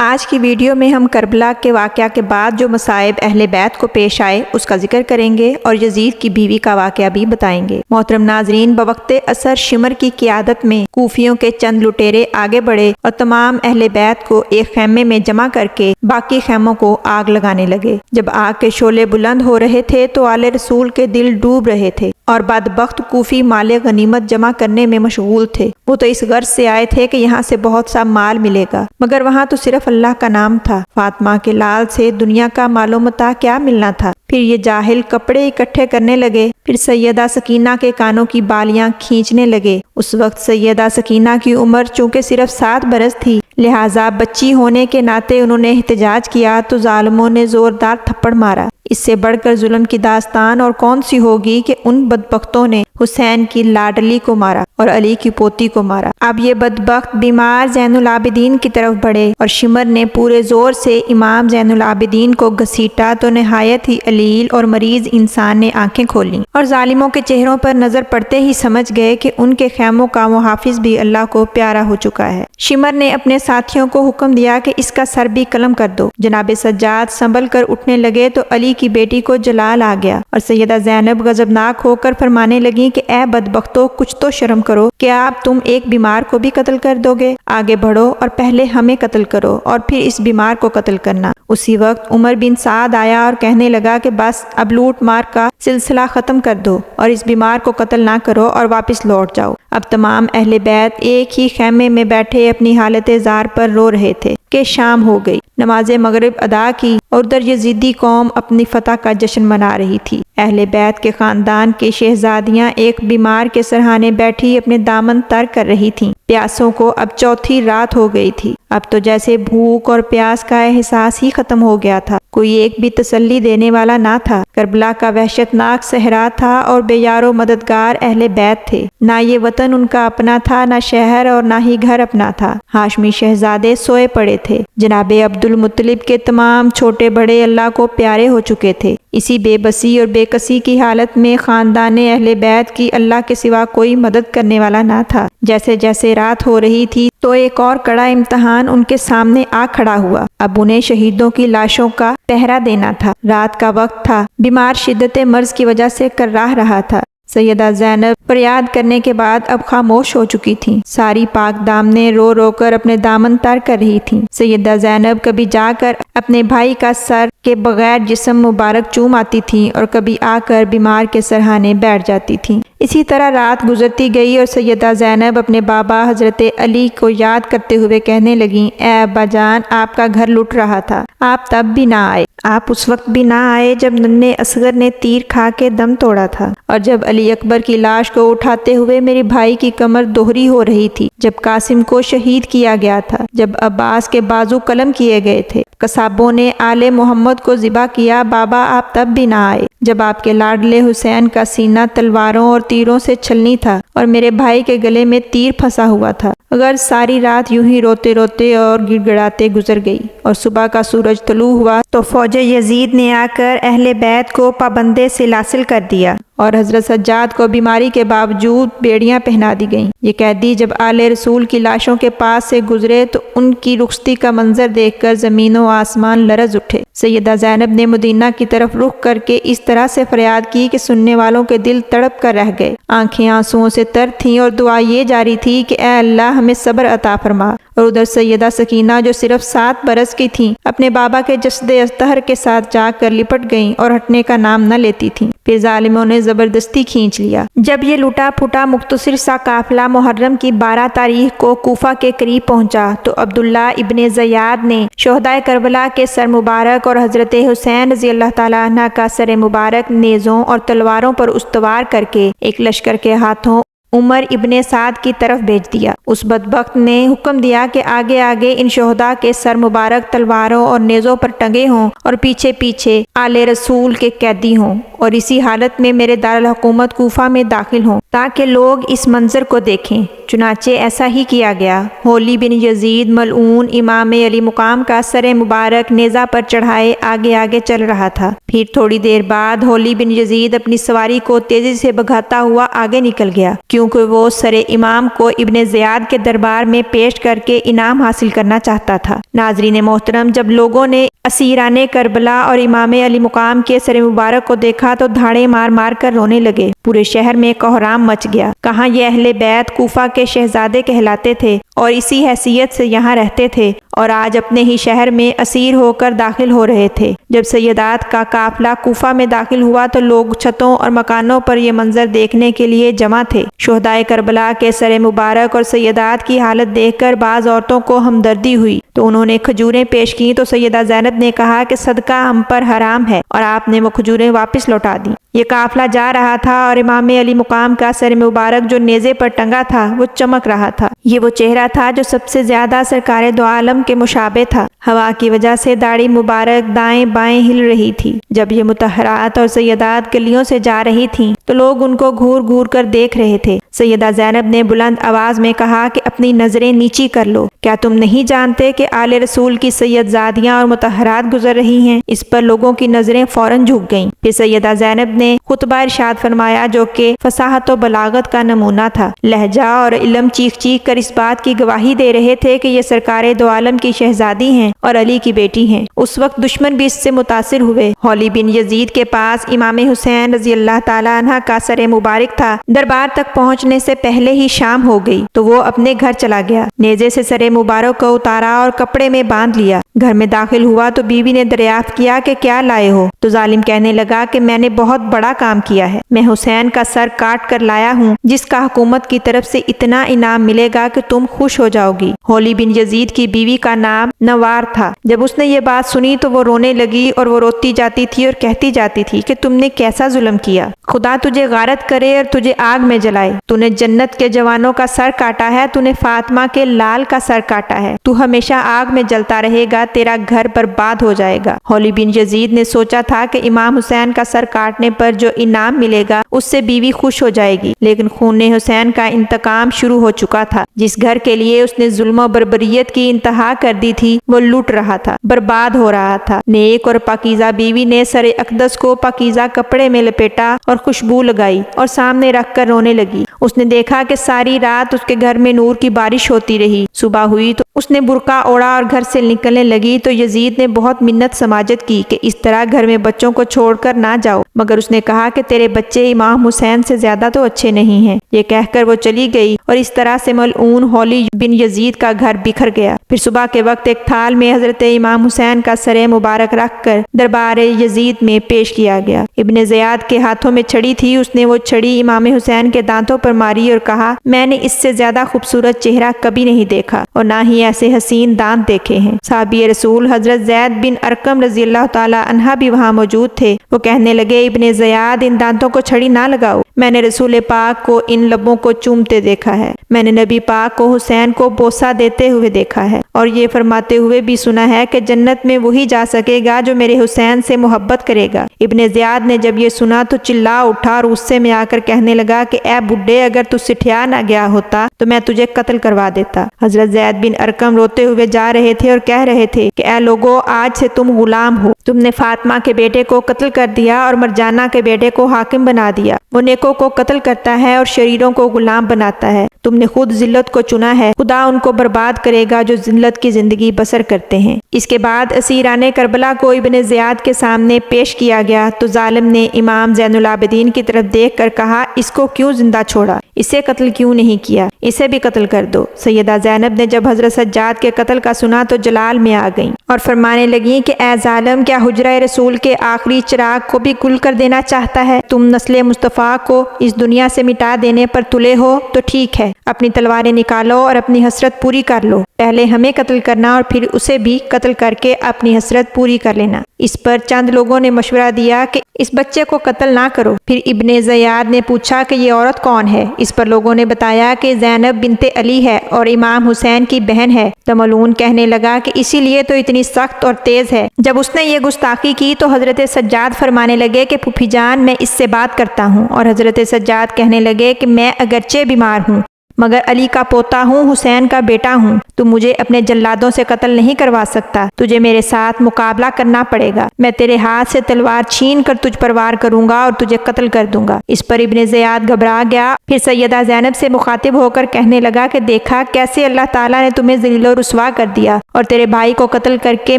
آج کی ویڈیو میں ہم کربلا کے واقعہ کے بعد جو مصائب اہل بیت کو پیش آئے اس کا ذکر کریں گے اور یزید کی بیوی کا واقعہ بھی بتائیں گے۔ محترم ناظرین، بوقت عصر شمر کی قیادت میں کوفیوں کے چند لٹیرے آگے بڑھے اور تمام اہل بیت کو ایک خیمے میں جمع کر کے باقی خیموں کو آگ لگانے لگے۔ جب آگ کے شعلے بلند ہو رہے تھے تو آل رسول کے دل ڈوب رہے تھے اور بدبخت کوفی مال غنیمت جمع کرنے میں مشغول تھے۔ وہ تو اس غرض سے آئے تھے کہ یہاں سے بہت سا مال ملے گا، مگر وہاں تو صرف اللہ کا نام تھا۔ فاطمہ کے لال سے دنیا کا مال و متاع کیا ملنا تھا۔ پھر یہ جاہل کپڑے اکٹھے کرنے لگے، پھر سیدہ سکینہ کے کانوں کی بالیاں کھینچنے لگے۔ اس وقت سیدہ سکینہ کی عمر چونکہ صرف 7 برس تھی، لہٰذا بچی ہونے کے ناطے انہوں نے احتجاج کیا تو ظالموں نے زوردار تھپڑ مارا۔ اس سے بڑھ کر ظلم کی داستان اور کون سی ہوگی کہ ان بدبختوں نے حسین کی لاڈلی کو مارا اور علی کی پوتی کو مارا۔ اب یہ بدبخت بیمار زین العابدین کی طرف بڑھے اور شمر نے پورے زور سے امام زین العابدین کو گھسیٹا تو نہایت ہی علیل اور مریض انسان نے آنکھیں کھولیں اور ظالموں کے چہروں پر نظر پڑتے ہی سمجھ گئے کہ ان کے خیموں کا محافظ بھی اللہ کو پیارا ہو چکا ہے۔ شمر نے اپنے ساتھیوں کو حکم دیا کہ اس کا سر بھی قلم کر دو۔ جناب سجاد سنبھل کر اٹھنے لگے تو علی کی بیٹی کو جلال آ گیا اور سیدہ زینب غضبناک ہو کر فرمانے لگیں کہ اے بدبختو، کچھ تو شرم کرو، کیا اب تم ایک بیمار کو بھی قتل کر دو گے؟ آگے بڑھو اور پہلے ہمیں قتل کرو اور پھر اس بیمار کو قتل کرنا۔ اسی وقت عمر بن سعد آیا اور کہنے لگا کہ بس اب لوٹ مار کا سلسلہ ختم کر دو اور اس بیمار کو قتل نہ کرو اور واپس لوٹ جاؤ۔ اب تمام اہل بیت ایک ہی خیمے میں بیٹھے اپنی حالت زار پر رو رہے تھے کہ شام ہو گئی، نماز مغرب ادا کی اور ادھر یزیدی قوم اپنی فتح کا جشن منا رہی تھی۔ اہل بیت کے خاندان کی شہزادیاں ایک بیمار کے سرہانے بیٹھی اپنے دامن تر کر رہی تھیں۔ پیاسوں کو اب چوتھی رات ہو گئی تھی۔ اب تو جیسے بھوک اور پیاس کا احساس ہی ختم ہو گیا تھا، کوئی ایک بھی تسلی دینے والا نہ تھا۔ کربلا کا وحشتناک صحرا تھا اور بے یار و مددگار اہل بیت تھے۔ نہ یہ وطن ان کا اپنا تھا، نہ شہر اور نہ ہی گھر اپنا تھا۔ ہاشمی شہزادے سوئے پڑے تھے۔ جناب عبد المطلب کے تمام چھوٹے بڑے اللہ کو پیارے ہو چکے تھے۔ اسی بے بسی اور بے کسی کی حالت میں خاندان اہل بیت کی اللہ کے سوا کوئی مدد کرنے والا نہ تھا۔ جیسے جیسے رات ہو رہی تھی تو ایک اور کڑا امتحان ان کے سامنے آ کھڑا ہوا۔ اب انہیں شہیدوں کی لاشوں کا پہرا دینا تھا۔ رات کا وقت تھا، بیمار شدت مرض کی وجہ سے کراہ رہا تھا۔ سیدہ زینب فریاد کرنے کے بعد اب خاموش ہو چکی تھیں۔ ساری پاک دامنیں رو رو کر اپنے دامن تر کر رہی تھیں۔ سیدہ زینب کبھی جا کر اپنے بھائی کا سر کے بغیر جسم مبارک چوم آتی تھیں اور کبھی آ کر بیمار کے سرہانے بیٹھ جاتی تھیں۔ اسی طرح رات گزرتی گئی اور سیدہ زینب اپنے بابا حضرت علی کو یاد کرتے ہوئے کہنے لگیں، اے ابا جان، آپ کا گھر لٹ رہا تھا، آپ تب بھی نہ آئے۔ آپ اس وقت بھی نہ آئے جب ننھے اصغر نے تیر کھا کے دم توڑا تھا، اور جب علی اکبر کی لاش کو اٹھاتے ہوئے میرے بھائی کی کمر دوہری ہو رہی تھی، جب قاسم کو شہید کیا گیا تھا، جب عباس کے بازو قلم کیے گئے تھے، قصابوں نے آل محمد کو ذبح کیا، بابا آپ تب بھی نہ آئے۔ جب آپ کے لاڈلے حسین کا سینہ تلواروں اور تیروں سے چھلنی تھا اور میرے بھائی کے گلے میں تیر پھنسا ہوا تھا۔ اگر ساری رات یوں ہی روتے روتے اور گڑ گڑاتے گزر گئی اور صبح کا سورج طلوع ہوا تو فوج یزید نے آ کر اہل بیت کو پابندے سلاسل کر دیا اور حضرت سجاد کو بیماری کے باوجود بیڑیاں پہنا دی گئیں۔ یہ قیدی جب آل رسول کی لاشوں کے پاس سے گزرے تو ان کی رخصتی کا منظر دیکھ کر زمین و آسمان لرز اٹھے۔ سیدہ زینب نے مدینہ کی طرف رخ کر کے اس طرح سے فریاد کی کہ سننے والوں کے دل تڑپ کر رہ گئے۔ آنکھیں آنسوؤں سے تر تھیں اور دعا یہ جاری تھی کہ اے اللہ ہمیں صبر عطا فرما۔ اور ادھر سیدہ سکینہ جو صرف 7 برس کی تھیں، اپنے بابا کے جسد اطہر کے ساتھ جا کر لپٹ گئیں اور ہٹنے کا نام نہ لیتی تھیں۔ پھر ظالموں نے زبردستی کھینچ لیا۔ جب یہ لٹا پھٹا مختصر سا قافلہ محرم کی 12 تاریخ کو کوفہ کے قریب پہنچا تو عبداللہ ابن زیاد نے شہدائے کربلا کے سر مبارک اور حضرت حسین رضی اللہ تعالیٰ عنہ کا سر مبارک نیزوں اور تلواروں پر استوار کر کے ایک لشکر کے ہاتھوں عمر ابن سعد کی طرف بھیج دیا۔ اس بدبخت نے حکم دیا کہ آگے آگے ان شہداء کے سر مبارک تلواروں اور نیزوں پر ٹنگے ہوں اور پیچھے پیچھے آل رسول کے قیدی ہوں اور اسی حالت میں میرے دارالحکومت کوفہ میں داخل ہوں تاکہ لوگ اس منظر کو دیکھیں۔ چنانچہ ایسا ہی کیا گیا۔ ہولی بن یزید ملعون امام علی مقام کا سر مبارک نیزہ پر چڑھائے آگے آگے چل رہا تھا۔ پھر تھوڑی دیر بعد ہولی بن یزید اپنی سواری کو تیزی سے بھگاتا ہوا آگے نکل گیا، کیوں کیونکہ وہ سر امام کو ابن زیاد کے دربار میں پیش کر کے انعام حاصل کرنا چاہتا تھا۔ ناظرین محترم، جب لوگوں نے اسیران کربلا اور امام علی مقام کے سر مبارک کو دیکھا تو دھاڑے مار مار کر رونے لگے۔ پورے شہر میں کوہرام مچ گیا۔ کہاں یہ اہل بیت کوفہ کے شہزادے کہلاتے تھے اور اسی حیثیت سے یہاں رہتے تھے، اور آج اپنے ہی شہر میں اسیر ہو کر داخل ہو رہے تھے۔ جب سیدات کا قافلہ کوفہ میں داخل ہوا تو لوگ چھتوں اور مکانوں پر یہ منظر دیکھنے کے لیے جمع تھے۔ شہدائے کربلا کے سر مبارک اور سیدات کی حالت دیکھ کر بعض عورتوں کو ہمدردی ہوئی تو انہوں نے کھجوریں پیش کی تو سیدہ زینب نے کہا کہ صدقہ ہم پر حرام ہے، اور آپ نے وہ کھجوریں واپس لوٹا دیں۔ یہ قافلہ جا رہا تھا اور امام علی مقام کا سر مبارک جو نیزے پر ٹنگا تھا وہ چمک رہا تھا۔ یہ وہ چہرہ تھا جو سب سے زیادہ سرکار دو عالم کے مشابہ تھا۔ ہوا کی وجہ سے داڑھی مبارک دائیں بائیں ہل رہی تھی۔ جب یہ مطہرات اور سیدات گلیوں سے جا رہی تھیں تو لوگ ان کو گھور گھور کر دیکھ رہے تھے۔ سیدہ زینب نے بلند آواز میں کہا کہ اپنی نظریں نیچی کر لو، کیا تم نہیں جانتے کہ آل رسول کی سید زادیاں اور مطہرات گزر رہی ہیں؟ اس پر لوگوں کی نظریں فوراً جھک گئیں۔ پھر سیدہ زینب نے خطبہ ارشاد فرمایا جو کہ فصاحت و بلاغت کا نمونہ تھا۔ لہجہ اور علم چیخ چیخ کر اس بات کی گواہی دے رہے تھے کہ یہ سرکار دو عالم کی شہزادی ہیں اور علی کی بیٹی ہیں۔ اس وقت دشمن بھی اس سے متاثر ہوئے۔ ہولی بن یزید کے پاس امام حسین رضی اللہ تعالیٰ عنہ کا سر مبارک تھا۔ دربار تک پہنچنے سے پہلے ہی شام ہو گئی تو وہ اپنے گھر چلا گیا۔ نیزے سے سر مبارک کو اتارا اور کپڑے میں باندھ لیا۔ گھر میں داخل ہوا تو بیوی نے دریافت کیا کہ کیا لائے ہو؟ تو ظالم کہنے لگا کہ میں نے بہت بڑا کام کیا ہے، میں حسین کا سر کاٹ کر لایا ہوں جس کا حکومت کی طرف سے اتنا انعام ملے گا کہ تم خوش ہو جاؤ گی۔ ہولی بن یزید کی بیوی کا نام نوار تھا۔ جب اس نے یہ بات سنی تو وہ رونے لگی اور وہ روتی جاتی تھی اور کہتی جاتی تھی کہ تم نے کیسا ظلم کیا، خدا تجھے غارت کرے اور تجھے آگ میں جلائے۔ تو نے جنت کے جوانوں کا سر کاٹا ہے، تو نے فاطمہ کے لال کا سر کاٹا ہے، تو ہمیشہ آگ میں جلتا رہے گا، تیرا گھر برباد ہو جائے گا۔ ہولی بن یزید نے سوچا تھا کہ امام حسین کا سر کاٹنے پر جو انعام ملے گا اس سے بیوی خوش ہو جائے گی، لیکن خون حسین کا انتقام شروع ہو چکا تھا۔ جس گھر کے لیے اس نے ظلم و بربریت کی انتہا کر دی تھی وہ لوٹ رہا تھا، برباد ہو رہا تھا۔ نیک اور پاکیزہ بیوی نے سر اقدس کو پاکیزہ کپڑے میں لپیٹا اور خوشبو لگائی اور سامنے رکھ کر رونے لگی۔ اس نے دیکھا کہ ساری رات اس کے گھر میں نور کی بارش ہوتی رہی۔ صبح ہوئی تو اس نے برقع اوڑھا اور گھر سے نکلنے لگی تو یزید نے بہت منت سماجت کی کہ اس طرح گھر میں بچوں کو چھوڑ کر نہ جاؤ، مگر اس نے کہا کہ تیرے بچے امام حسین سے زیادہ تو اچھے نہیں ہیں۔ یہ کہہ کر وہ چلی گئی اور اس طرح سے ملعون ہولی بن یزید کا گھر بکھر گیا۔ پھر صبح کے وقت ایک تھال میں حضرت امام حسین کا سر مبارک رکھ کر دربار یزید میں پیش کیا گیا۔ ابن زیاد کے ہاتھوں میں چھڑی تھی، اس نے وہ چھڑی امام حسین کے دانتوں پر ماری اور کہا میں نے اس سے زیادہ خوبصورت چہرہ کبھی نہیں دیکھا اور نہ ہی ایسے حسین دانت دیکھے ہیں۔ صحابی رسول حضرت زید بن ارقم رضی اللہ تعالی عنہ بھی وہاں موجود تھے۔ وہ کہنے لگے ابن زیاد ان دانتوں کو چھڑی نہ لگاؤ، میں نے رسول پاک کو ان لبوں کو چومتے دیکھا ہے، میں نے نبی پاک کو حسین کو بوسہ دیتے ہوئے دیکھا ہے اور یہ فرماتے ہوئے بھی سنا ہے کہ جنت میں وہی جا سکے گا جو میرے حسین سے محبت کرے گا۔ ابن زیاد نے جب یہ سنا تو چلا اٹھا اور غصے میں آ کر کہنے لگا کہ اے بڈھے، اگر تو سٹھیا نہ گیا ہوتا تو میں تجھے قتل کروا دیتا۔ حضرت زید بن ارقم روتے ہوئے جا رہے تھے اور کہہ رہے تھے کہ اے لوگو، آج سے تم غلام ہو، تم نے فاطمہ کے بیٹے کو قتل کر دیا اور مرجانہ کے بیٹے کو حاکم بنا دیا۔ وہ نیکوں کو قتل کرتا ہے اور شریروں کو غلام بناتا ہے۔ تم نے خود ذلت کو چنا ہے، خدا ان کو برباد کرے گا جو ذلت کی زندگی بسر کرتے ہیں۔ اس کے بعد اسیران کربلا کو ابن زیاد کے سامنے پیش کیا گیا تو ظالم نے امام زین العابدین کی طرف دیکھ کر کہا اس کو کیوں زندہ چھوڑا، اسے قتل کیوں نہیں کیا، اسے بھی قتل کر دو۔ سیدہ زینب نے جب حضرت سجاد کے قتل کا سنا تو جلال میں آ گئیں اور فرمانے لگیں کہ اے ظالم، کیا حجرہ رسول کے آخری چراغ کو بھی گل کر دینا چاہتا ہے؟ تم نسل مصطفیٰ کو اس دنیا سے مٹا دینے پر تلے ہو تو ٹھیک ہے، اپنی تلواریں نکالو اور اپنی حسرت پوری کر لو، پہلے ہمیں قتل کرنا اور پھر اسے بھی قتل کر کے اپنی حسرت پوری کر لینا۔ اس پر چند لوگوں نے مشورہ دیا کہ اس بچے کو قتل نہ کرو۔ پھر ابن زیاد نے پوچھا کہ یہ عورت کون ہے؟ اس پر لوگوں نے بتایا کہ زینب بنت علی ہے اور امام حسین کی بہن ہے۔ تو ملعون کہنے لگا کہ اسی لیے تو اتنی سخت اور تیز ہے۔ جب اس نے یہ گستاخی کی تو حضرت سجاد فرمانے لگے کہ پھوپھی جان، میں اس سے بات کرتا ہوں، اور حضرت سجاد کہنے لگے کہ میں اگرچہ بیمار ہوں مگر علی کا پوتا ہوں، حسین کا بیٹا ہوں، تو مجھے اپنے جلادوں سے قتل نہیں کروا سکتا، تجھے میرے ساتھ مقابلہ کرنا پڑے گا، میں تیرے ہاتھ سے تلوار چھین کر تجھ پر وار کروں گا اور تجھے قتل کر دوں گا۔ اس پر ابن زیاد گھبرا گیا، پھر سیدہ زینب سے مخاطب ہو کر کہنے لگا کہ دیکھا کیسے اللہ تعالیٰ نے تمہیں ذلیل و رسوا کر دیا اور تیرے بھائی کو قتل کر کے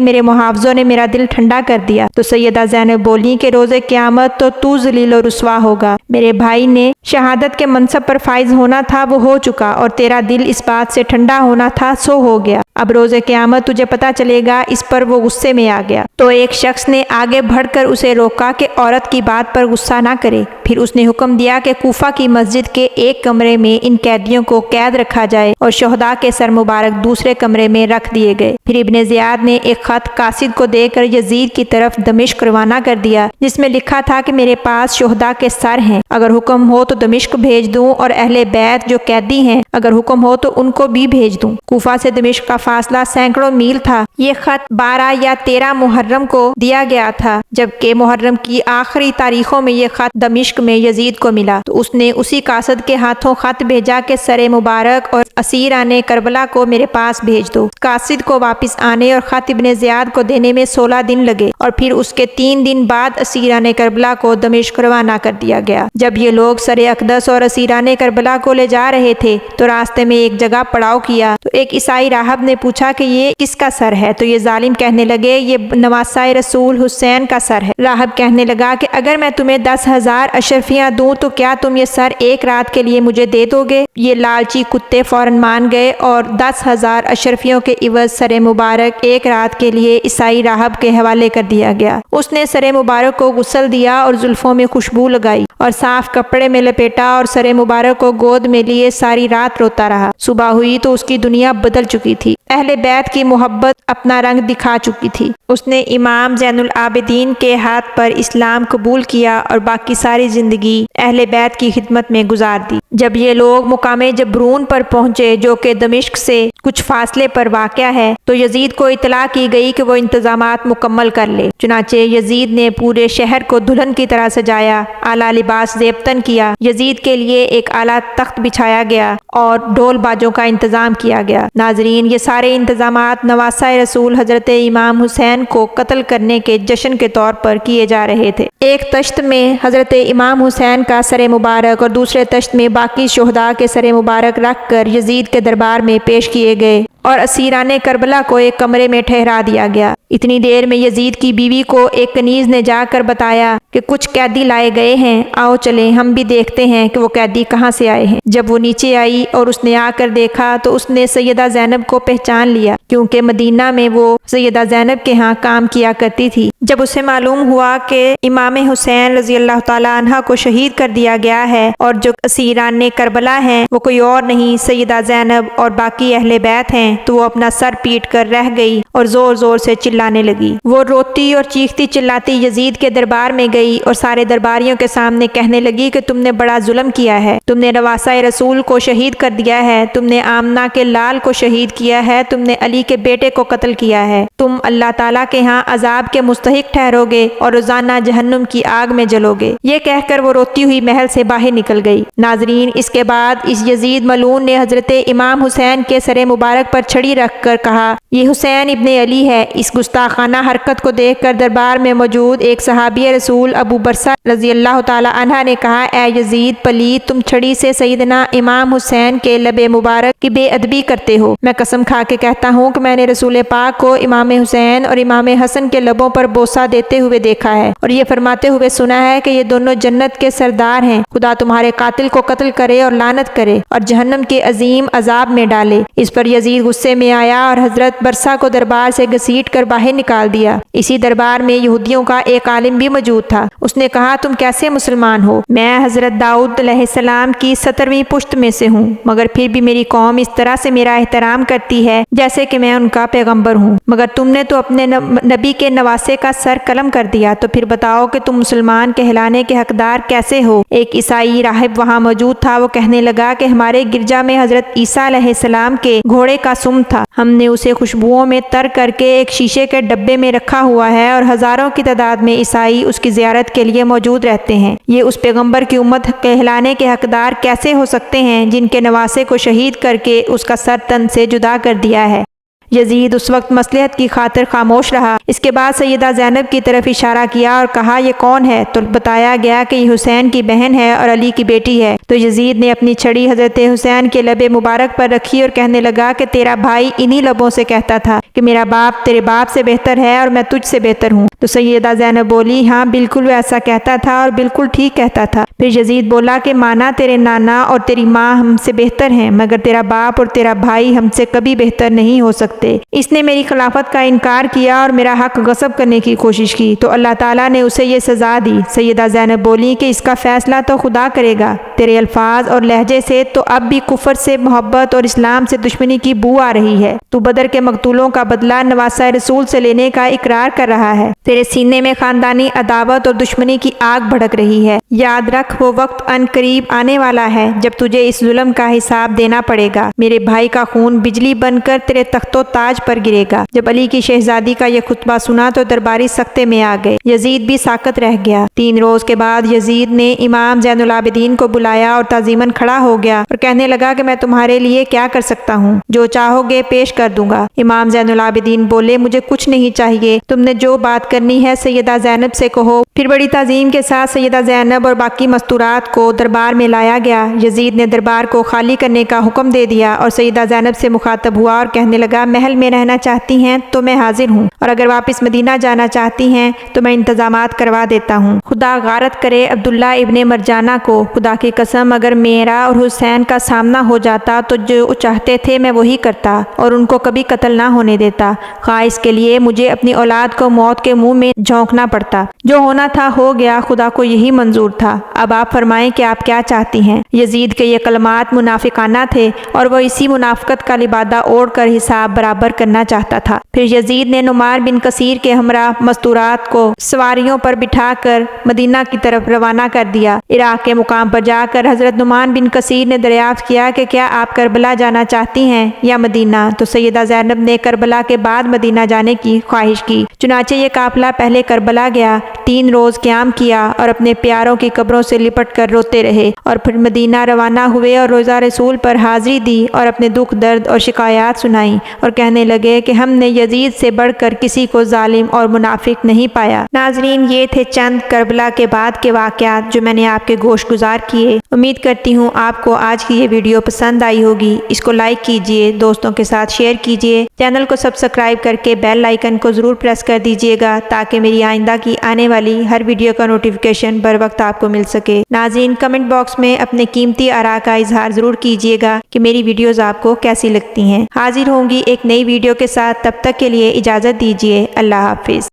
میرے محافظوں نے میرا دل ٹھنڈا کر دیا۔ تو سیدہ زینب بولی کہ روز قیامت تو ذلیل و رسوا ہوگا، میرے بھائی نے شہادت کے منصب پر فائز ہونا تھا وہ ہو چکا، اور تیرا دل اس بات سے ٹھنڈا ہونا تھا سو ہو گیا، اب روز قیامت تجھے پتہ چلے گا۔ اس پر وہ غصے میں آ گیا تو ایک شخص نے آگے بڑھ کر اسے روکا کہ عورت کی بات پر غصہ نہ کرے۔ پھر اس نے حکم دیا کہ کوفہ کی مسجد کے ایک کمرے میں ان قیدیوں کو قید رکھا جائے اور شہداء کے سر مبارک دوسرے کمرے میں رکھ دیے گئے۔ پھر ابن زیاد نے ایک خط قاصد کو دے کر یزید کی طرف دمشق روانہ کر دیا، جس میں لکھا تھا کہ میرے پاس شہداء کے سر ہیں، اگر حکم ہو تو دمشق بھیج دوں، اور اہل بیت جو قیدی ہیں اگر حکم ہو تو ان کو بھی بھیج دوں۔ کوفہ سے دمشق کا فاصلہ سینکڑوں میل تھا۔ یہ خط 12 یا 13 محرم کو دیا گیا تھا، جبکہ محرم کی آخری تاریخوں میں یہ خط دمشق میں یزید کو ملا، تو اس نے اسی قاصد کے ہاتھوں خط بھیجا کہ سر مبارک اور اسیران کربلا کو میرے پاس بھیج دو۔ قاصد کو واپس آنے اور خط ابن زیاد کو دینے میں 16 دن لگے، اور پھر اس کے 3 دن بعد اسیران کربلا کو دمشق روانہ کر دیا گیا۔ جب یہ لوگ سر اقدس اور اسیران کربلا کو لے جا رہے تھے تو راستے میں ایک جگہ پڑاؤ کیا، تو ایک عیسائی راہب نے پوچھا کہ یہ کس کا سر ہے؟ تو یہ ظالم کہنے لگے یہ نواسۂ رسول حسین کا سر ہے۔ راہب کہنے لگا کہ اگر میں تمہیں 10,000 اشرفیاں دوں تو کیا تم یہ سر ایک رات کے لیے مجھے دے دو گے؟ یہ لالچی کتے فوراً مان گئے اور 10,000 اشرفیوں کے عوض سر مبارک ایک رات کے لیے عیسائی راہب کے حوالے کر دیا گیا۔ اس نے سر مبارک کو غسل دیا اور زلفوں میں خوشبو لگائی اور صاف کپڑے میں لپیٹا اور سر مبارک کو گود میں لیے ساری رات روتا رہا۔ صبح ہوئی تو اس کی دنیا بدل چکی تھی، اہل بیت کی محبت اپنا رنگ دکھا چکی تھی۔ اس نے امام زین العابدین کے ہاتھ پر اسلام قبول کیا اور باقی ساری زندگی اہل بیت کی خدمت میں گزار دی۔ جب یہ لوگ مقام جبرون پر پہنچے جو کہ دمشق سے کچھ فاصلے پر واقع ہے، تو یزید کو اطلاع کی گئی کہ وہ انتظامات مکمل کر لے۔ چنانچہ یزید نے پورے شہر کو دلہن کی طرح سجایا، اعلیٰ لباس زیبتن کیا، یزید کے لیے ایک اعلیٰ تخت بچھایا گیا اور ڈھول باجوں کا انتظام کیا گیا۔ ناظرین، یہ سارے انتظامات نواسۂ رسول حضرت امام حسین کو قتل کرنے کے جشن کے طور پر کیے جا رہے تھے۔ ایک تشت میں حضرت امام حسین کا سر مبارک اور دوسرے تشت میں باقی شہداء کے سر مبارک رکھ کر یزید کے دربار میں پیش کیے گئے اور اسیران کربلا کو ایک کمرے میں ٹھہرا دیا گیا۔ اتنی دیر میں یزید کی بیوی کو ایک کنیز نے جا کر بتایا کہ کچھ قیدی لائے گئے ہیں، آؤ چلیں ہم بھی دیکھتے ہیں کہ وہ قیدی کہاں سے آئے ہیں۔ جب وہ نیچے آئی اور اس نے آ کر دیکھا تو اس نے سیدہ زینب کو پہچان لیا، کیونکہ مدینہ میں وہ سیدہ زینب کے ہاں کام کیا کرتی تھی۔ جب اسے معلوم ہوا کہ امام حسین رضی اللہ تعالیٰ عنہ کو شہید کر دیا گیا ہے اور جو اسیران کربلا ہیں وہ کوئی اور نہیں سیدہ زینب اور باقی اہل بیت ہیں، تو وہ اپنا سر پیٹ کر رہ گئی اور زور زور سے چلانے لگی۔ وہ روتی اور چیختی چلاتی یزید کے دربار میں گئی اور سارے درباریوں کے سامنے کہنے لگی کہ تم نے بڑا ظلم کیا ہے، تم نے نواسۂ رسول کو شہید کر دیا ہے، تم نے آمنہ کے لال کو شہید کیا ہے، تم نے علی کے بیٹے کو قتل کیا ہے، تم اللہ تعالیٰ کے ہاں عذاب کے مستحق ٹھہرو گے اور روزانہ جہنم کی آگ میں جلو گے۔ یہ کہہ کر وہ روتی ہوئی محل سے باہر نکل گئی۔ ناظرین، اس کے بعد اس یزید ملعون نے حضرت امام حسین کے سر مبارک پر چھڑی رکھ کر کہا یہ حسین ابن علی ہے۔ اس گستاخانہ حرکت کو دیکھ کر دربار میں موجود ایک صحابی رسول ابو برصہ رضی اللہ تعالی عنہ نے کہا اے یزید پلید، تم چھڑی سے سیدنا امام حسین کے لب مبارک کی بے ادبی کرتے ہو۔ میں قسم کھا کے کہتا ہوں کہ میں نے رسول پاک کو امام حسین اور امام حسن کے لبوں پر بوسہ دیتے ہوئے دیکھا ہے اور یہ فرماتے ہوئے سنا ہے کہ یہ دونوں جنت کے سردار ہیں، خدا تمہارے قاتل کو قتل کرے اور لعنت کرے اور جہنم کے عظیم عذاب میں ڈالے۔ اس پر یزید غصے میں آیا اور حضرت برصہ کو دربار سے گھسیٹ کر باہر نکال دیا۔ اسی دربار میں یہودیوں کا ایک عالم بھی موجود تھا۔ اس نے کہا تم کیسے مسلمان ہو؟ میں حضرت داؤد علیہ السلام کی 17ویں پشت میں سے ہوں، مگر پھر بھی میری قوم اس طرح سے میرا احترام کرتی ہے جیسے کہ میں ان کا پیغمبر ہوں، مگر تم نے تو اپنے نبی کے نواسے کا سر قلم کر دیا، تو پھر بتاؤ کہ تم مسلمان کہلانے کے حقدار کیسے ہو؟ ایک عیسائی راہب وہاں موجود تھا، وہ کہنے لگا کہ ہمارے گرجا میں حضرت عیسیٰ علیہ السلام کے گھوڑے کا سم تھا، ہم نے اسے خوشبوؤں میں تر کر کے ایک شیشے کے ڈبے میں رکھا ہوا ہے اور ہزاروں کی تعداد میں عیسائی اس کی زیارت کے لیے موجود رہتے ہیں۔ یہ اس پیغمبر کی امت کہلانے کے حقدار کیسے ہو سکتے ہیں جن کے نواسے کو شہید کر کے اس کا سر تن سے جدا کر دیا ہے۔ یزید اس وقت مصلحت کی خاطر خاموش رہا۔ اس کے بعد سیدہ زینب کی طرف اشارہ کیا اور کہا یہ کون ہے؟ تو بتایا گیا کہ یہ حسین کی بہن ہے اور علی کی بیٹی ہے۔ تو یزید نے اپنی چھڑی حضرت حسین کے لب مبارک پر رکھی اور کہنے لگا کہ تیرا بھائی انہی لبوں سے کہتا تھا کہ میرا باپ تیرے باپ سے بہتر ہے اور میں تجھ سے بہتر ہوں۔ تو سیدہ زینب بولی ہاں بالکل وہ ایسا کہتا تھا اور بالکل ٹھیک کہتا تھا۔ پھر یزید بولا کہ مانا تیرے نانا اور تیری ماں ہم سے بہتر ہیں مگر تیرا باپ اور تیرا بھائی ہم سے کبھی بہتر نہیں ہو سکتے۔ اس نے میری خلافت کا انکار کیا اور میرا حق غصب کرنے کی کوشش کی تو اللہ تعالیٰ نے اسے یہ سزا دی۔ سیدہ زینب بولی کہ اس کا فیصلہ تو خدا کرے گا، تیرے الفاظ اور لہجے سے تو اب بھی کفر سے محبت اور اسلام سے دشمنی کی بو آ رہی ہے۔ تو بدر کے مقتولوں کا بدلہ نواسہ رسول سے لینے کا اقرار کر رہا ہے، تیرے سینے میں خاندانی عداوت اور دشمنی کی آگ بھڑک رہی ہے۔ یاد رکھ وہ وقت ان قریب آنے والا ہے جب تجھے اس ظلم کا حساب دینا پڑے گا۔ میرے بھائی کا خون بجلی بن کر تیرے تخت و تاج پر گرے گا۔ جب علی کی شہزادی کا یہ خطبہ سنا تو درباری سختے میں آ گئے، یزید بھی ساکت رہ گیا۔ 3 روز کے بعد یزید نے امام زین العابدین کو بلایا اور تعظیماً کھڑا ہو گیا اور کہنے لگا کہ میں تمہارے لیے کیا کر سکتا ہوں؟ جو چاہو گے پیش کر دوں گا۔ امام زین العابدین بولے مجھے کچھ نہیں چاہیے، تم نے جو بات کرنی ہے سیدہ زینب سے کہو۔ پھر بڑی تعظیم کے ساتھ سیدہ زینب اور باقی مستورات کو دربار میں لایا گیا۔ یزید نے دربار کو خالی کرنے کا حکم دے دیا اور سیدہ زینب سے مخاطب ہوا اور کہنے لگا محل میں رہنا چاہتی ہیں تو میں حاضر ہوں اور اگر واپس مدینہ جانا چاہتی ہیں تو میں انتظامات کروا دیتا ہوں۔ خدا غارت کرے عبداللہ ابن مرجانہ کو، خدا کی قسم اگر میرا اور حسین کا سامنا ہو جاتا تو جو چاہتے تھے میں وہی کرتا اور ان کو کبھی قتل نہ ہونے دیتا، خواہ اس کے لیے مجھے اپنی اولاد کو موت کے منہ میں جھونکنا پڑتا۔ جو ہونا تھا ہو گیا، خدا کو یہی منظور تھا۔ اب آپ فرمائیں کہ آپ کیا چاہتی ہیں؟ یزید کے یہ کلمات منافقانہ تھے اور وہ اسی منافقت کا لبادہ اوڑھ کر حساب برابر کرنا چاہتا تھا۔ پھر یزید نے نعمان بن کثیر کے ہمراہ مستورات کو سواریوں پر بٹھا کر مدینہ کی طرف روانہ کر دیا۔ عراق کے مقام پر جا کر حضرت نعمان بن کثیر نے دریافت کیا کہ کیا آپ کربلا جانا چاہتی ہیں یا مدینہ؟ تو سیدہ زینب نے کربلا کے بعد مدینہ جانے کی خواہش کی۔ چنانچہ یہ قافلہ پہلے کربلا گیا، 3 روز قیام کیا اور اپنے پیاروں کی قبروں سے لپٹ کر روتے رہے اور پھر مدینہ روانہ ہوئے اور روزہ رسول پر حاضری دی اور اپنے دکھ درد اور شکایات سنائیں اور کہنے لگے کہ ہم نے یزید سے بڑھ کر کسی کو ظالم اور منافق نہیں پایا۔ ناظرین یہ تھے چند کربلا کے بعد کے واقعات جو میں نے آپ کے گوش گزار کیے۔ امید کرتی ہوں آپ کو آج کی یہ ویڈیو پسند آئی ہوگی۔ اس کو لائک کیجئے، دوستوں کے ساتھ شیئر کیجئے، چینل کو سبسکرائب کر کے بیل آئیکن کو ضرور پریس کر دیجئے گا تاکہ میری آئندہ کی آنے والی ہر ویڈیو کا نوٹیفیکیشن بر وقت آپ کو مل سکے۔ ناظرین کمنٹ باکس میں اپنے قیمتی آراء کا اظہار ضرور کیجئے گا کہ میری ویڈیوز آپ کو کیسی لگتی ہیں۔ حاضر ہوں گی ایک نئی ویڈیو کے ساتھ، تب تک کے لیے اجازت دیجیے۔ اللہ حافظ۔